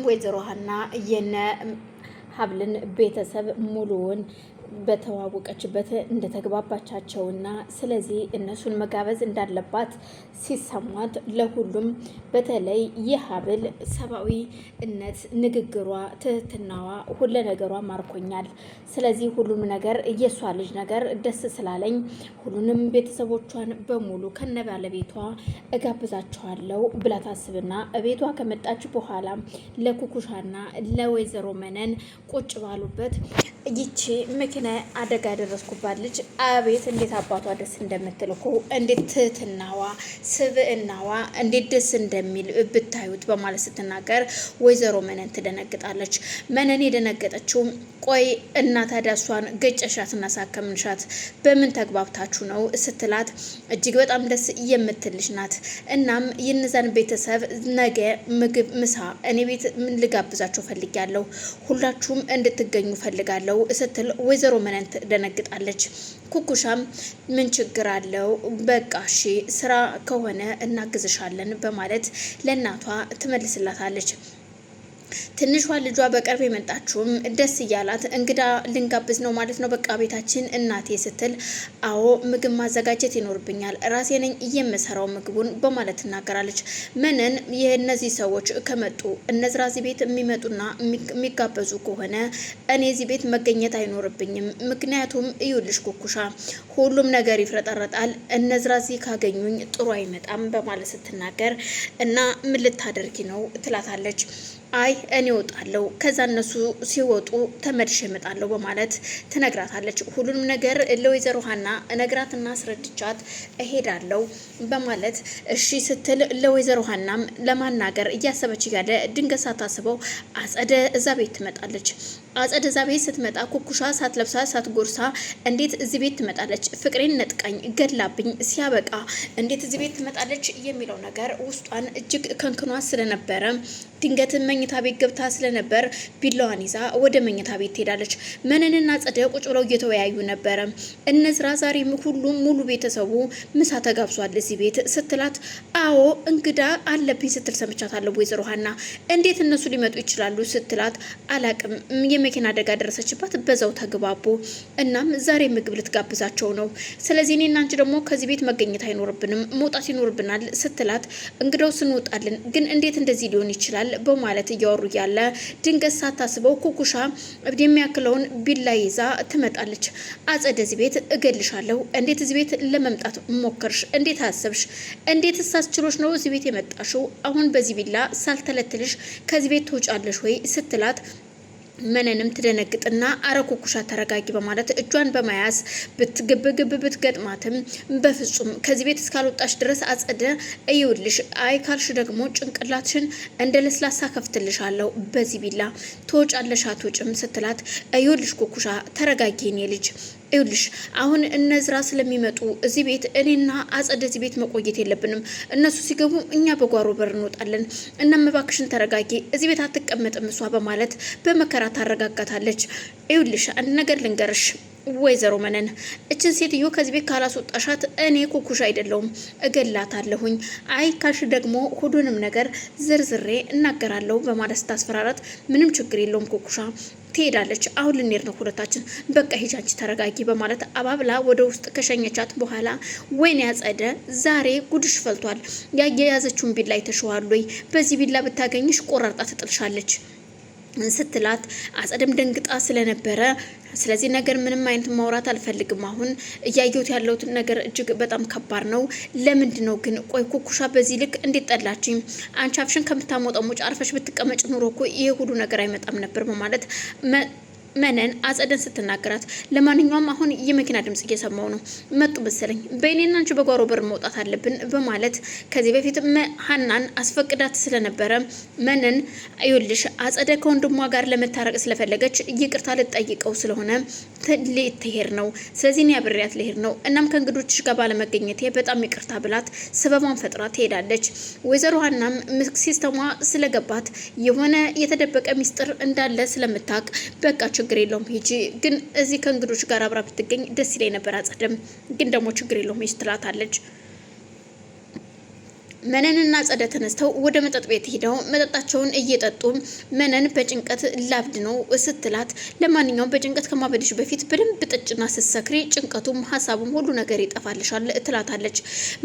ወይዘሮ ሀና የነ ሀብልን ቤተሰብ ሙሉውን በተዋወቀችበት እንደተግባባቻቸውና ስለዚህ እነሱን መጋበዝ እንዳለባት ሲሰማት ለሁሉም በተለይ የሀብል ሰብአዊነት፣ ንግግሯ፣ ትህትናዋ፣ ሁለ ነገሯ ማርኮኛል። ስለዚህ ሁሉም ነገር የሷ ልጅ ነገር ደስ ስላለኝ ሁሉንም ቤተሰቦቿን በሙሉ ከነ ባለቤቷ እጋብዛቸዋለሁ ብላ ታስብና ቤቷ ከመጣች በኋላ ለኩኩሻና ለወይዘሮ መነን ቁጭ ባሉበት ይቺ መኪና አደጋ ደረስኩባት ልጅ አቤት እንዴት አባቷ ደስ እንደምትል እኮ እንዴት ትህትናዋ ስብዕናዋ እንዴት ደስ እንደሚል ብታዩት በማለት ስትናገር ወይዘሮ መነን ትደነግጣለች። መነን የደነገጠችው ቆይ እና ታዲያ እሷን ገጨሻትና ሳከምንሻት በምን ተግባብታችሁ ነው ስትላት እጅግ በጣም ደስ የምትልሽ ናት። እናም የነዛን ቤተሰብ ነገ ምግብ ምሳ እኔ ቤት ልጋብዛቸው ፈልጊያለሁ፣ ሁላችሁም እንድትገኙ ፈልጋለሁ ስትል ወይዘሮ መነን ትደነግጣለች። ኩኩሻም ምን ችግር አለው በቃ እሺ ስራ ከሆነ እናግዝሻለን በማለት ለእናቷ ትመልስላታለች። ትንሿ ልጇ በቅርብ የመጣችውም ደስ እያላት እንግዳ ልንጋብዝ ነው ማለት ነው በቃ ቤታችን እናቴ ስትል አዎ ምግብ ማዘጋጀት ይኖርብኛል ራሴ ነኝ የምሰራው ምግቡን በማለት ትናገራለች። መነን የእነዚህ ሰዎች ከመጡ እነዝራ እዚህ ቤት የሚመጡና የሚጋበዙ ከሆነ እኔ እዚህ ቤት መገኘት አይኖርብኝም፣ ምክንያቱም እዩልሽ ኩኩሻ ሁሉም ነገር ይፍረጠረጣል፣ እነዝራ እዚህ ካገኙኝ ጥሩ አይመጣም በማለት ስትናገር እና ምን ልታደርጊ ነው ትላታለች። አይ እኔ እወጣለሁ ከዛ እነሱ ሲወጡ ተመልሼ እመጣለሁ በማለት ትነግራታለች። ሁሉንም ነገር ለወይዘሮ ሀና ነግራትና አስረድቻት እሄዳለሁ በማለት እሺ ስትል ለወይዘሮ ሀናም ለማናገር እያሰበች እያለ ድንገት ሳታስበው አጸደ እዛ ቤት ትመጣለች። አጸደ እዛ ቤት ስትመጣ ኩኩሻ ሳትለብሳ ሳትጎርሳ እንዴት እዚህ ቤት ትመጣለች? ፍቅሬን ነጥቃኝ ገድላብኝ ሲያበቃ እንዴት እዚህ ቤት ትመጣለች የሚለው ነገር ውስጧን እጅግ ከንክኗ ስለነበረ ድንገት መኝታ ቤት ገብታ ስለነበር ቢላዋን ይዛ ወደ መኝታ ቤት ትሄዳለች። መነንና አጸደ ቁጭ ብለው እየተወያዩ ነበረ። እነዝራ ዛሬም ሁሉም ሙሉ ቤተሰቡ ምሳ ተጋብዟል እዚህ ቤት ስትላት አዎ እንግዳ አለብኝ ስትል ሰምቻታለሁ ወይዘሮ ሀና። እንዴት እነሱ ሊመጡ ይችላሉ ስትላት አላቅም የመኪና አደጋ ደረሰችባት በዛው ተግባቡ። እናም ዛሬ ምግብ ልትጋብዛቸው ነው። ስለዚህ እኔና አንቺ ደግሞ ከዚህ ቤት መገኘት አይኖርብንም መውጣት ይኖርብናል ስትላት እንግዳው ስንወጣለን ግን እንዴት እንደዚህ ሊሆን ይችላል በማለት እያወሩ ያለ ድንገት ሳታስበው ኩኩሻ የሚያክለውን ቢላ ይዛ ትመጣለች። አጸደ እዚህ ቤት እገልሻለሁ፣ እንዴት እዚህ ቤት ለመምጣት ሞከርሽ? እንዴት አሰብሽ? እንዴት ሳስችሎሽ ነው እዚህ ቤት የመጣሽው? አሁን በዚህ ቢላ ሳልተለትልሽ ከዚህ ቤት ትውጫለሽ ወይ ስትላት መነንም ትደነግጥና አረ ኩኩሻ ተረጋጊ በማለት እጇን በመያዝ ብትግብግብ ብትገጥማትም በፍጹም ከዚህ ቤት እስካልወጣሽ ድረስ አጸደ እይውልሽ፣ አይ ካልሽ ደግሞ ጭንቅላትሽን እንደ ለስላሳ ከፍትልሻለሁ በዚህ ቢላ ትወጫለሽ አትወጭም ስትላት እይውልሽ ኩኩሻ ተረጋጊ የኔ ልጅ ይኸውልሽ አሁን እነዝራ ስለሚመጡ እዚህ ቤት እኔና አጸደ እዚህ ቤት መቆየት የለብንም። እነሱ ሲገቡ እኛ በጓሮ በር እንወጣለን። እናም እባክሽን ተረጋጊ፣ እዚህ ቤት አትቀመጥም እሷ በማለት በመከራ ታረጋጋታለች። ይኸውልሽ አንድ ነገር ልንገርሽ ወይዘሮ መነን እችን ሴትዮ ከዚህ ቤት ካላስወጣሻት እኔ ኩኩሻ አይደለሁም እገላታለሁኝ። አይ ካልሽ ደግሞ ሁሉንም ነገር ዝርዝሬ እናገራለሁ በማለት ስታስፈራራት ምንም ችግር የለውም ኩኩሻ ትሄዳለች። አሁን ልንሄድ ነው ሁለታችን፣ በቃ ሂጂ አንቺ ተረጋጊ በማለት አባብላ ወደ ውስጥ ከሸኘቻት በኋላ ወይኔ አጸደ ዛሬ ጉድሽ ፈልቷል፣ ያያያዘችውን ቢላ አይተሽዋል ወይ? በዚህ ቢላ ብታገኝሽ ቆራርጣ ትጥልሻለች ስትላት አጸደም ደንግጣ ስለነበረ ስለዚህ ነገር ምንም አይነት ማውራት አልፈልግም፣ አሁን እያየሁት ያለሁት ነገር እጅግ በጣም ከባድ ነው። ለምንድን ነው ግን ቆይ ኩኩሻ በዚህ ልክ እንዴት ጠላችኝ? አንቺ አፍሽን ከምታሞጠው ሙጭ አርፈሽ ብትቀመጭ ኑሮ እኮ ይሄ ሁሉ ነገር አይመጣም ነበር በማለት መነን አጸደን ስትናገራት ለማንኛውም አሁን የመኪና ድምጽ እየሰማው ነው መጡ መሰለኝ፣ በእኔና አንቺ በጓሮ በር መውጣት አለብን በማለት ከዚህ በፊት ሀናን አስፈቅዳት ስለነበረ መነን አይውልሽ አጸደ ከወንድሟ ጋር ለመታረቅ ስለፈለገች ይቅርታ ልትጠይቀው ስለሆነ ልትሄድ ነው። ስለዚህ እኔ አብሬያት ልሄድ ነው። እናም ከእንግዶችሽ ጋር ባለመገኘቴ በጣም ይቅርታ ብላት ሰበቧን ፈጥራ ትሄዳለች። ወይዘሮ ሀናም ሲስተሟ ስለገባት የሆነ የተደበቀ ሚስጥር እንዳለ ስለምታውቅ በቃ ችግር የለውም ሂጂ፣ ግን እዚህ ከእንግዶች ጋር አብራ ብትገኝ ደስ ይለኝ ነበር አጸደም፣ ግን ደግሞ ችግር የለውም ሂጂ ትላታለች። መነንና አጸደ ተነስተው ወደ መጠጥ ቤት ሄደው መጠጣቸውን እየጠጡ መነን በጭንቀት ላብድ ነው ስትላት፣ ለማንኛውም በጭንቀት ከማበድሽ በፊት በደንብ ጥጭና ስትሰክሪ ጭንቀቱም ሀሳቡም ሁሉ ነገር ይጠፋልሻል ትላታለች።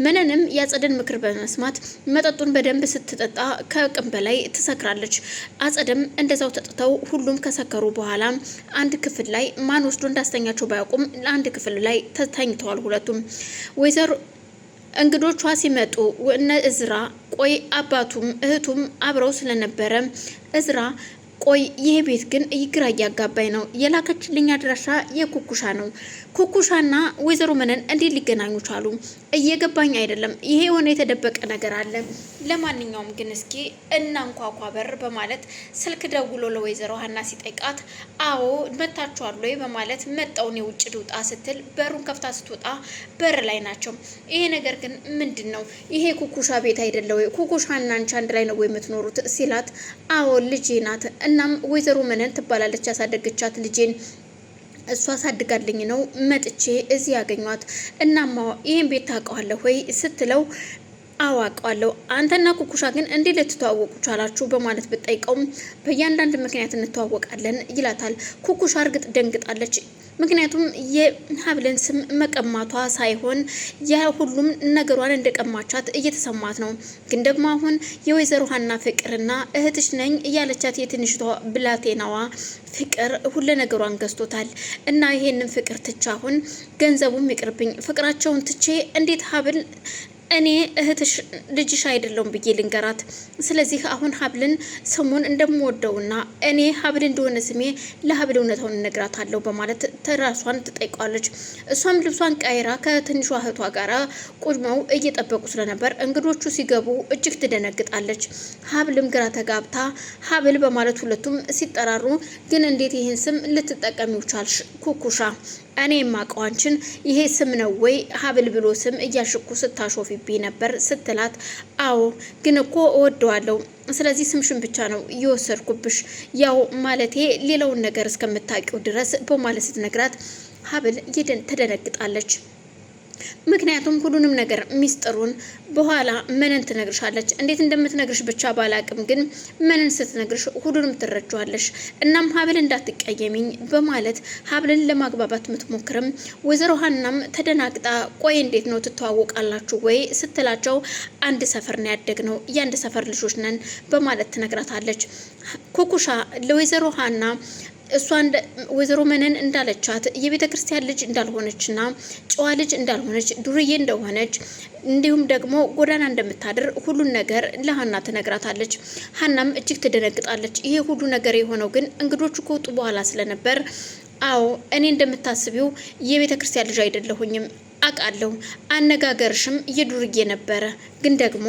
መነንም የአጸደን ምክር በመስማት መጠጡን በደንብ ስትጠጣ ከአቅም በላይ ትሰክራለች። አጸደም እንደዛው ተጥተው ሁሉም ከሰከሩ በኋላ አንድ ክፍል ላይ ማን ወስዶ እንዳስተኛቸው ባያውቁም አንድ ክፍል ላይ ተተኝተዋል ሁለቱም። ወይዘሮ እንግዶቿ ሲመጡ እነ እዝራ ቆይ አባቱም እህቱም አብረው ስለነበረ እዝራ ቆይ ይሄ ቤት ግን ግራ እያጋባኝ ነው፣ የላከችልኝ አድራሻ የኩኩሻ ነው። ኩኩሻና ወይዘሮ መነን እንዴት ሊገናኙ ቻሉ? እየገባኝ አይደለም። ይሄ የሆነ የተደበቀ ነገር አለ። ለማንኛውም ግን እስኪ እናንኳኳ በር በማለት ስልክ ደውሎ ለወይዘሮ ሀና ሲጠይቃት አዎ መታችኋል ወይ በማለት መጣውን የውጭ ልውጣ ስትል በሩን ከፍታ ስትወጣ በር ላይ ናቸው። ይሄ ነገር ግን ምንድን ነው? ይሄ ኩኩሻ ቤት አይደለ ወይ? ኩኩሻና አንቺ አንድ ላይ ነው የምትኖሩት ሲላት አዎ ልጄ ናት። እናም ወይዘሮ መነን ትባላለች ያሳደገቻት ልጄን እሷ አሳድጋልኝ ነው መጥቼ እዚህ ያገኟት። እናማ ይሄን ቤት ታውቀዋለህ ወይ ስትለው አዋቀዋለሁ። አንተና ኩኩሻ ግን እንዴት ልትተዋወቁ ቻላችሁ በማለት ብትጠይቀውም በእያንዳንድ ምክንያት እንተዋወቃለን ይላታል። ኩኩሻ እርግጥ ደንግጣለች። ምክንያቱም የሀብልን ስም መቀማቷ ሳይሆን ሁሉም ነገሯን እንደቀማቻት እየተሰማት ነው። ግን ደግሞ አሁን የወይዘሮ ሀና ፍቅርና እህትሽ ነኝ እያለቻት የትንሽቷ ብላቴናዋ ፍቅር ሁሉ ነገሯን ገዝቶታል። እና ይሄንን ፍቅር ትቼ አሁን ገንዘቡም ይቅርብኝ፣ ፍቅራቸውን ትቼ እንዴት ሀብል እኔ እህትሽ ልጅሽ አይደለሁም ብዬ ልንገራት። ስለዚህ አሁን ሀብልን ስሙን እንደምወደውና እኔ ሀብል እንደሆነ ስሜ ለሀብል እውነታውን እነግራታለሁ በማለት ተራሷን ትጠይቋለች። እሷም ልብሷን ቀይራ ከትንሿ እህቷ ጋር ቁመው እየጠበቁ ስለነበር እንግዶቹ ሲገቡ እጅግ ትደነግጣለች። ሀብልም ግራ ተጋብታ ሀብል በማለት ሁለቱም ሲጠራሩ ግን እንዴት ይህን ስም ልትጠቀሚው ቻልሽ ኩኩሻ? እኔ የማውቀው አንቺን ይሄ ስም ነው ወይ ሀብል ብሎ ስም እያሽኩ ስታሾፊብኝ ነበር ስትላት፣ አዎ ግን እኮ እወደዋለሁ፣ ስለዚህ ስምሽን ብቻ ነው እየወሰድኩብሽ፣ ያው ማለቴ ሌላውን ነገር እስከምታውቂው ድረስ በማለት ስትነግራት ሀብል ትደነግጣለች። ምክንያቱም ሁሉንም ነገር ሚስጥሩን በኋላ መነን ትነግርሻለች። እንዴት እንደምትነግርሽ ብቻ ባላቅም ግን መነን ስትነግርሽ ሁሉንም ትረጃዋለሽ። እናም ሀብል እንዳትቀየሚኝ በማለት ሀብልን ለማግባባት የምትሞክርም ወይዘሮ ሀናም ተደናግጣ ቆይ እንዴት ነው ትተዋወቃላችሁ ወይ ስትላቸው አንድ ሰፈር ነው ያደግነው፣ የአንድ ሰፈር ልጆች ነን በማለት ትነግራታለች። ኩኩሻ ለወይዘሮ ሀና እሷ ወይዘሮ መነን እንዳለቻት የቤተ ክርስቲያን ልጅ እንዳልሆነችና ጨዋ ልጅ እንዳልሆነች ዱርዬ እንደሆነች እንዲሁም ደግሞ ጎዳና እንደምታድር ሁሉን ነገር ለሀና ትነግራታለች። ሀናም እጅግ ትደነግጣለች። ይሄ ሁሉ ነገር የሆነው ግን እንግዶቹ ከወጡ በኋላ ስለነበር አዎ እኔ እንደምታስቢው የቤተ ክርስቲያን ልጅ አይደለሁኝም አውቃለሁ፣ አነጋገርሽም የዱርዬ ነበረ ግን ደግሞ